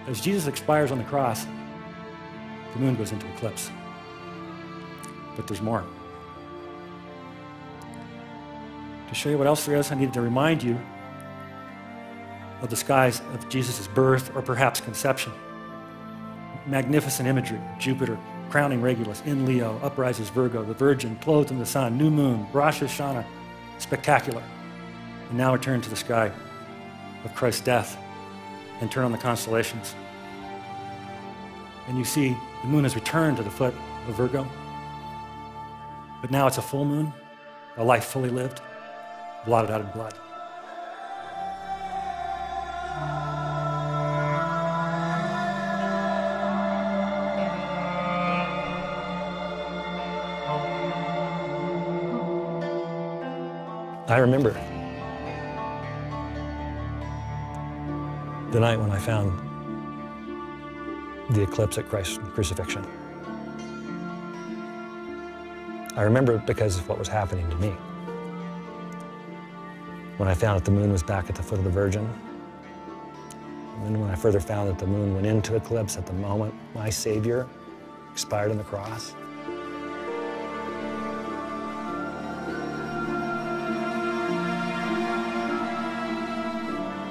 As Jesus expires on the cross, the moon goes into eclipse. But there's more. To show you what else there is, I needed to remind you of the skies of Jesus' birth or perhaps conception. Magnificent imagery: Jupiter crowning Regulus, in Leo, uprises Virgo, the Virgin clothed in the sun, new moon, Rosh Hashanah, spectacular. And now we turn to the sky of Christ's death and turn on the constellations. And you see the moon has returned to the foot of Virgo, but now it's a full moon, a life fully lived, blotted out in blood. I remember the night when I found the eclipse at Christ's crucifixion. I remember it because of what was happening to me. When I found that the moon was back at the foot of the Virgin, and then when I further found that the moon went into eclipse at the moment my Savior expired on the cross.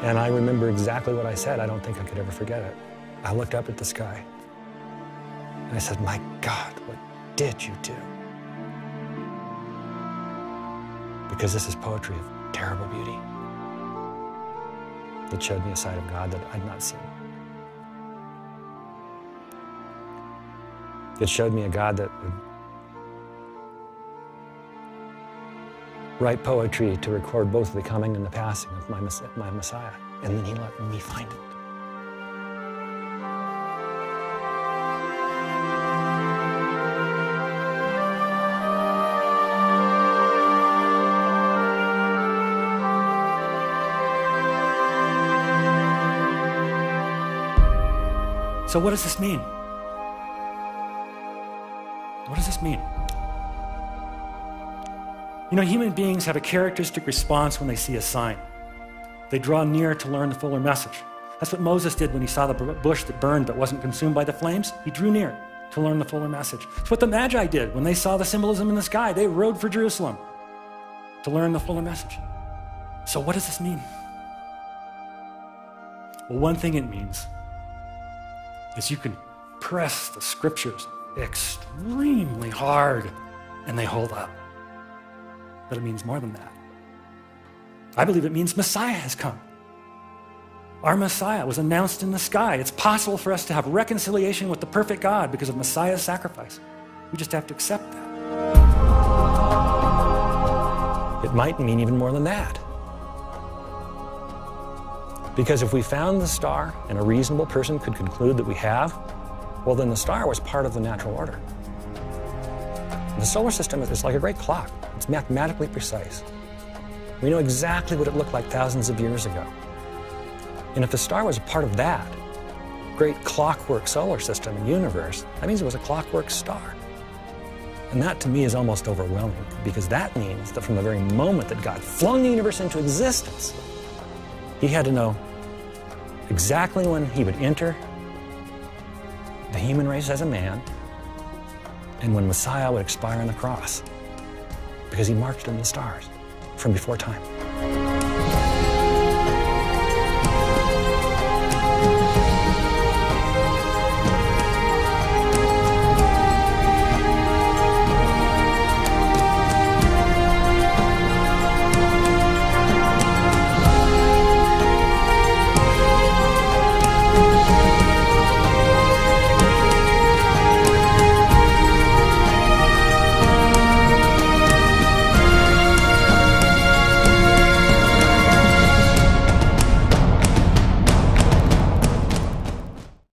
And I remember exactly what I said. I don't think I could ever forget it. I looked up at the sky and I said, "My God, what did you do?" Because this is poetry of terrible beauty that showed me a side of God that I'd not seen. It showed me a God that would write poetry to record both the coming and the passing of my Messiah. And then he let me find it. So what does this mean? What does this mean? You know, human beings have a characteristic response when they see a sign. They draw near to learn the fuller message. That's what Moses did when he saw the bush that burned but wasn't consumed by the flames. He drew near to learn the fuller message. It's what the Magi did when they saw the symbolism in the sky. They rode for Jerusalem to learn the fuller message. So what does this mean? Well, one thing it means is you can press the scriptures extremely hard and they hold up. But it means more than that. I believe it means Messiah has come. Our Messiah was announced in the sky. It's possible for us to have reconciliation with the perfect God because of Messiah's sacrifice. We just have to accept that. It might mean even more than that. Because if we found the star and a reasonable person could conclude that we have, well, then the star was part of the natural order. The solar system is like a great clock. It's mathematically precise. We know exactly what it looked like thousands of years ago. And if the star was a part of that great clockwork solar system and universe, that means it was a clockwork star. And that to me is almost overwhelming, because that means that from the very moment that God flung the universe into existence, he had to know exactly when he would enter the human race as a man and when Messiah would expire on the cross, because he marked it in the stars from before time.